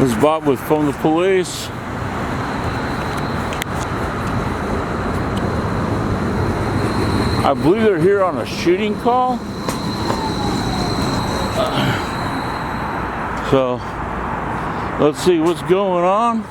This is Bob with From the Police. I believe they're here on a shooting call. So let's see what's going on.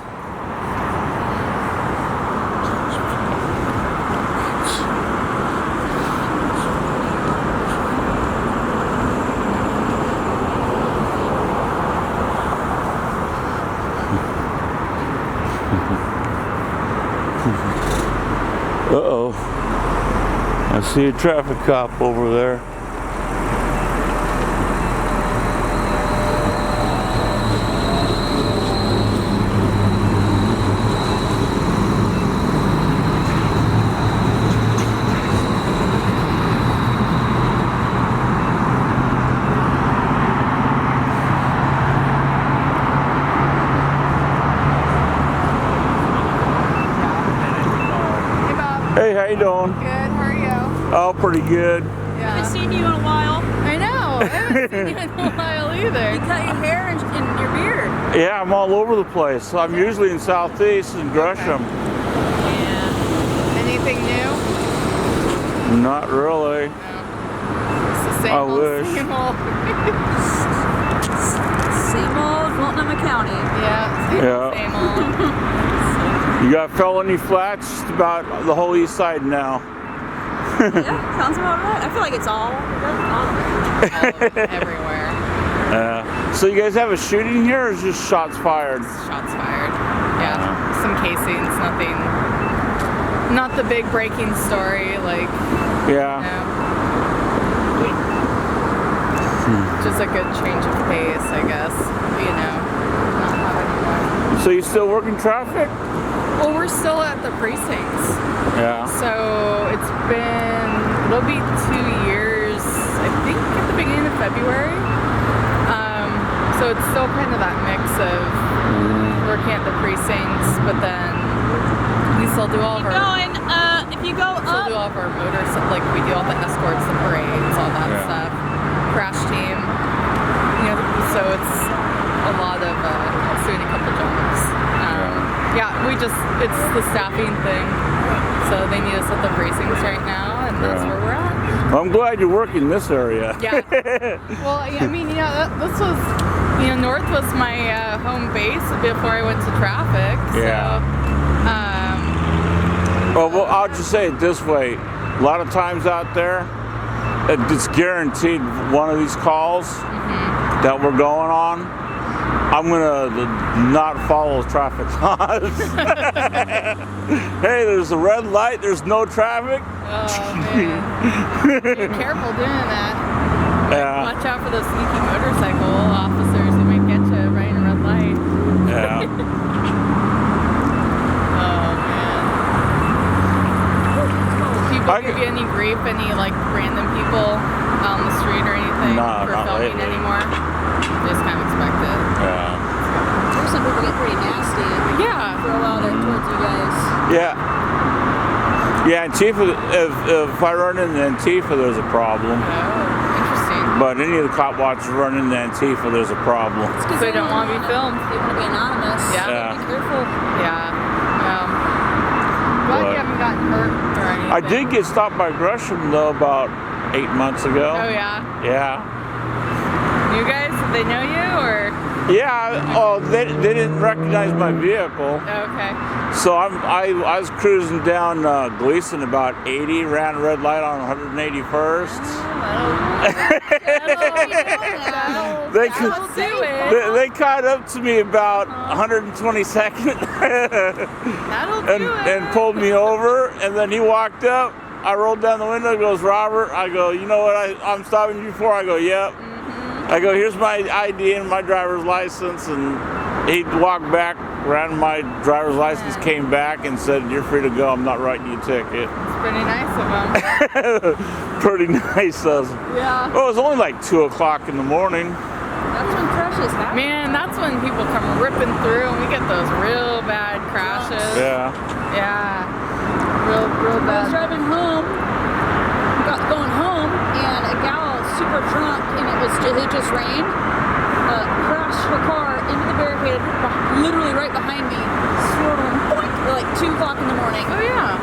Uh-oh. I see a traffic cop over there. Hey, how you doing? Good, how are you? Oh, pretty good. Yeah. I haven't seen you in a while. I know, I haven't seen you in a while either. You cut your hair and your beard. Yeah, I'm all over the place. I'm usually in Southeast and Gresham. Yeah. Anything new? Not really. No. It's the same I old, wish. same old. Same old Multnomah County. Yeah, same old. You got felony flats just about the whole east side now. Yeah, sounds about right. I feel like it's all Everywhere. So you guys have a shooting here, or is just shots fired? Shots fired. Yeah, some casings, nothing. Not the big breaking story, like, Yeah. just a good change of pace, I guess, you know. Not have anymore. So you still working traffic? Well, we're still at the precincts. Yeah. So it'll be 2 years, I think at the beginning of February. So it's still kind of that mix of working at the precincts, but then we still do all of our... if you go still do all of our motor stuff, like we do all the escorts, the parades, all that stuff. Crash team. You know, so it's a lot of doing a couple jobs. Yeah, it's the staffing thing. So they need us at the precincts right now, and that's where we're at. Well, I'm glad you're working this area. Yeah. Well, I mean, you know, this was, you know, North was my home base before I went to traffic. Yeah. So, well, I'll just say it this way. A lot of times out there, it's guaranteed one of these calls that we're going on, I'm gonna not follow traffic laws. Hey, there's a red light, there's no traffic. oh man, be careful doing that. Yeah. Watch out for those sneaky motorcycle officers who might get you right in a red light. Yeah. Oh man. People give you any grief, any like random people on the street or anything No, for not filming lately. anymore? Just kind of expect it. Yeah. There's some people get pretty nasty. Yeah. For a while there towards you guys. Yeah. Yeah, Antifa, if I run into Antifa, there's a problem. Oh, interesting. But any of the cop watchers run into Antifa, there's a problem. So they don't want to be filmed. They want to be anonymous. Yeah. So be careful. Yeah. Glad you haven't gotten hurt or anything. I did get stopped by Gresham, though, about 8 months ago. Oh yeah. Yeah. You guys, did they know you or? Yeah, oh, they didn't recognize my vehicle. Okay. So I was cruising down Gleason about 80, ran a red light on 181st. They caught up to me about 122nd and pulled me over, and then he walked up. I rolled down the window, goes, Robert. I go, you know what I'm stopping you for? I go, yep. I go, here's my ID and my driver's license, and he walked back, ran my driver's license, came back, and said, you're free to go, I'm not writing you a ticket. It's pretty nice of him. Pretty nice of him. Yeah. Well, it was only like 2 o'clock in the morning. That's when crashes happen. Man, that's when people come ripping through and we get those real bad crashes. Yeah. Yeah. Real I bad. was driving home, going home, and a gal super drunk, and it just rained, crashed her car into the barricade, literally right behind me, like 2 o'clock in the morning. Oh yeah.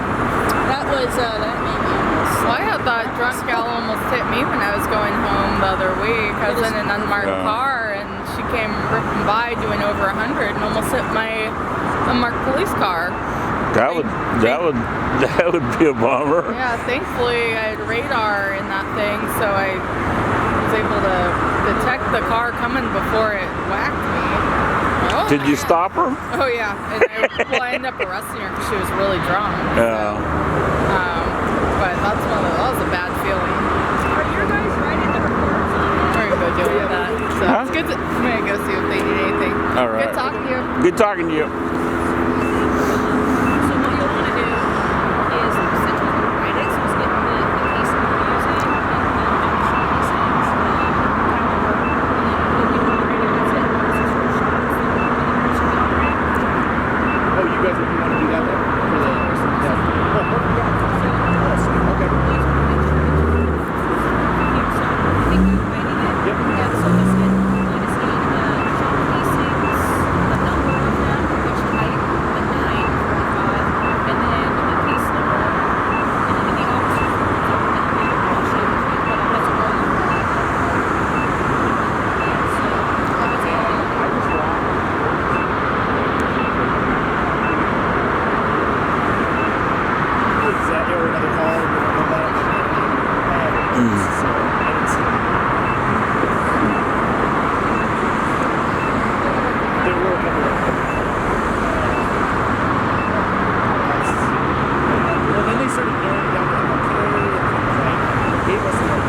That was, that made me almost. Well, I had that drunk gal almost hit me when I was going home the other week. I was in an unmarked car, and she came ripping by doing over 100 and almost hit my unmarked police car. That would be a bummer. Yeah, thankfully I had radar in that thing, so I was able to detect the car coming before it whacked me. Oh, Did you stop her? Oh yeah, and I ended up arresting her because she was really drunk. Yeah. But that was a bad feeling. Are your guys writing the reports on it? We're gonna go deal with that. So it's good. I'm gonna go see if they need anything. All right. Good talking to you. Good talking to you. So what you'll want to do is essentially write it, so it's getting the piece that we're using, and then show these things, kind of work, and then what we want to write it, that's it. This is your shots, and then it should be all right. Oh, you guys, if you want to do that then? For the rest of the day. Oh, perfect, yeah. Awesome, okay. Please make sure that you think you're writing it. Yep. Yeah, so this is, you just need shot casings, the number of them, which type, the 945, and then the case number, and then the officer's report, and then the caution, but that's all you write. So, that's all. I just want. Is that or another call? We're gonna go back. So, I didn't see that. There were a couple of. Well, then they started narrowing down the okay, and like gave us like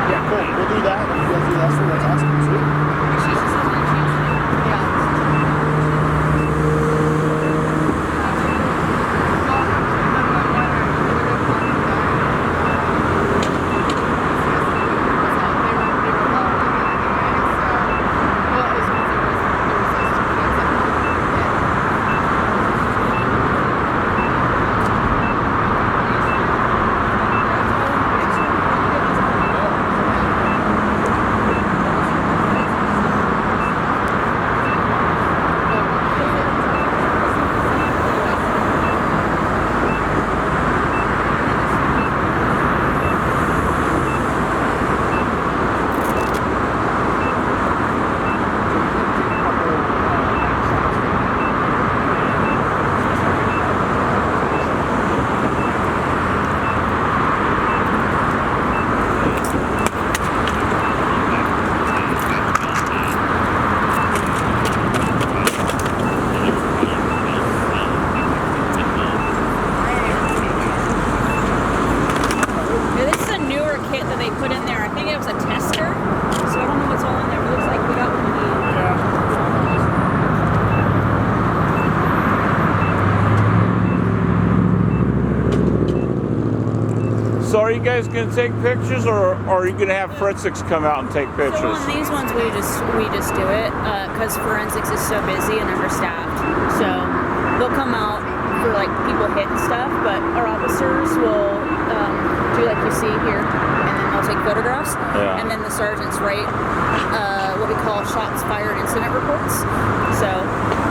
yeah, cool. We'll do that. And you guys do that. So that's awesome. Sweet. Yeah, this is a newer kit that they put in there. I think it was a tester, so I don't know what's all in there. But it looks like we got what we need. So are you guys gonna take pictures, or are you gonna have forensics come out and take So pictures? on these ones, we just do it because forensics is so busy and understaffed. So they'll come out for like people hit and stuff, but our officers will do like you see here, and then they'll take photographs. Yeah. And then the sergeants write what we call shots fired incident reports. So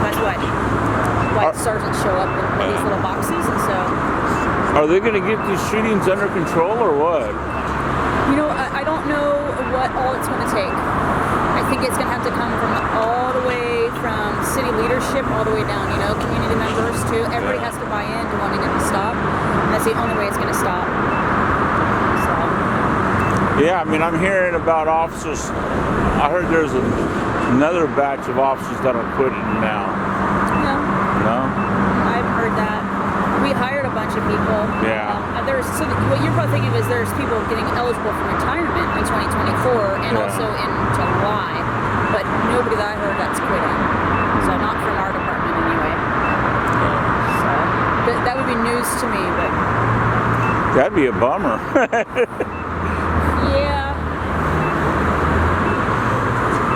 that's why the sergeants show up with these little boxes, and so. Are they gonna get these shootings under control, or what? You know, I don't know what all it's going to take. I think it's going to have to come from all the way from city leadership all the way down, you know, community members too. Everybody has to buy in to wanting it to stop. And that's the only way it's going to stop. So. Yeah, I mean, I'm hearing about officers. I heard there's another batch of officers that are quitting now. No, No? I haven't heard that. We hired a bunch of people. Yeah. What you're probably thinking of is there's people getting eligible for retirement in 2024 and also in July, but nobody that I heard that's quitting. So not from our department anyway. So that would be news to me, but That'd be a bummer. yeah.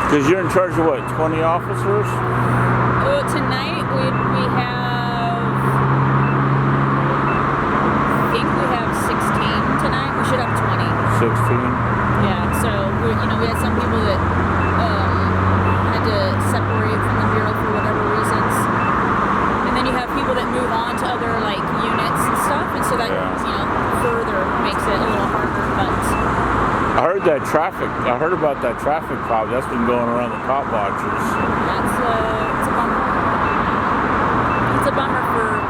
Because you're in charge of what, 20 officers? Well, tonight we have Yeah, so we had some people that had to separate from the bureau for whatever reasons, and then you have people that move on to other like units and stuff, and so that further makes it a little harder. But I heard about that traffic cop that's been going around the cop watchers. that's it's a bummer. It's a bummer for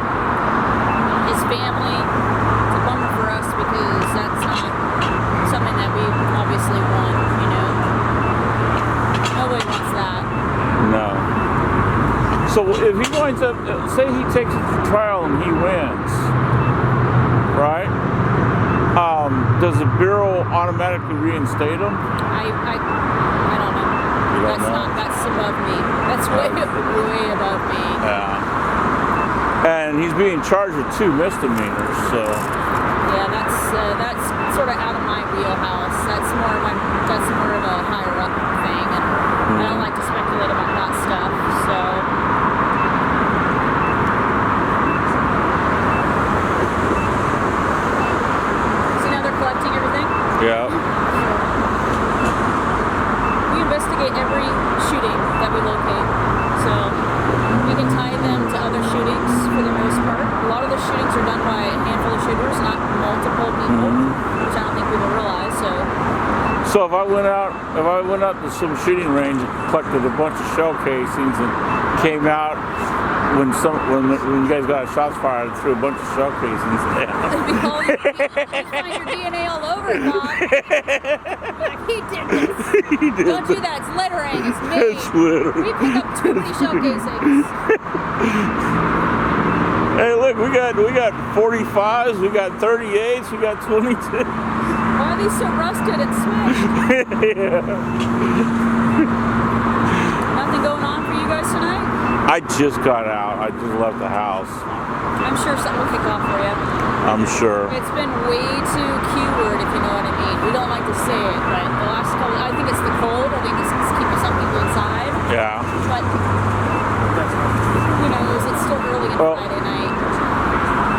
his family. It's a bummer for us because that's not something that we obviously want, Nobody wants that. No. So if he winds up, say he takes it to trial and he wins, right? Does the Bureau automatically reinstate him? I don't know. That's above me. That's way above me. Yeah. And he's being charged with 2 misdemeanors, so. Yeah, that's sort of out of my wheelhouse. That's more of a higher up thing, and I don't like to speculate about that stuff. So. See, now they're collecting everything. Yeah. We investigate every shooting that we locate, so we can tie them to other shootings for the most part. A lot of the shootings are done by a handful of shooters, not multiple people, which I don't think people realize. So if I went out to some shooting range and collected a bunch of shell casings and came out when you guys got shots fired and threw a bunch of shell casings in. You'd find your DNA all over it, Bob. Like, he did this. He did. Don't do that. It's littering. It's me. It's littering. We pick up too many shell casings. Hey, look, we got 45s, we got 38s, we got 22. Why are these so rusted and smashed? Yeah. Nothing going on for you guys tonight? I just got out. I just left the house. I'm sure something will kick off for you. I'm sure. It's been way too Q-word, if you know what I mean. We don't like to say it, but the last couple, I think it's the cold. I think it's keeping some people inside. Yeah. But who knows? It's still early on Friday night.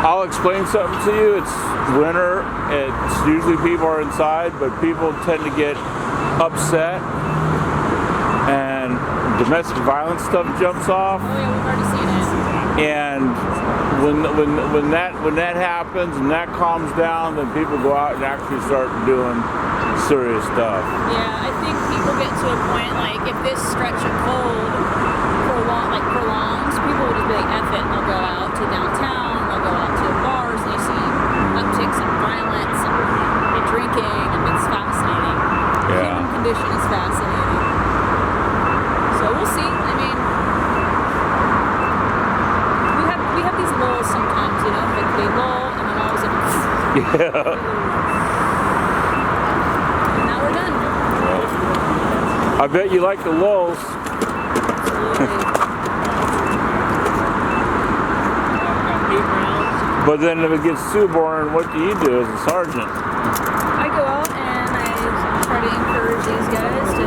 I'll explain something to you. It's winter. It's usually people are inside, but people tend to get upset, and domestic violence stuff jumps off. Oh yeah, we've already seen it. And when that happens and that calms down, then people go out and actually start doing serious stuff. Yeah, I think people get to a point like if this stretch of cold prolongs, people will just be like, F it, and they'll go out to downtown, they'll go out to bars, and you see upticks in violence and drinking, and it's fascinating. The human condition is fascinating. So we'll see. I mean, we have these lulls sometimes, like they lull, and then all of a sudden, Yeah. and now we're done. I bet you like the lulls. But then if it gets too boring, what do you do as a sergeant? I go out and I try to encourage these guys to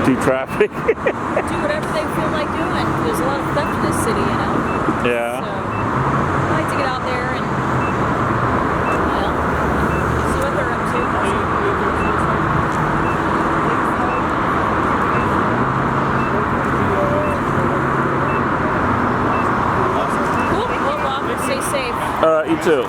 Do traffic? do whatever they feel like doing. There's a lot of theft in this city, Yeah. So I like to get out there and see what they're up to. Cool. Well, Bob, stay safe. All right, you too.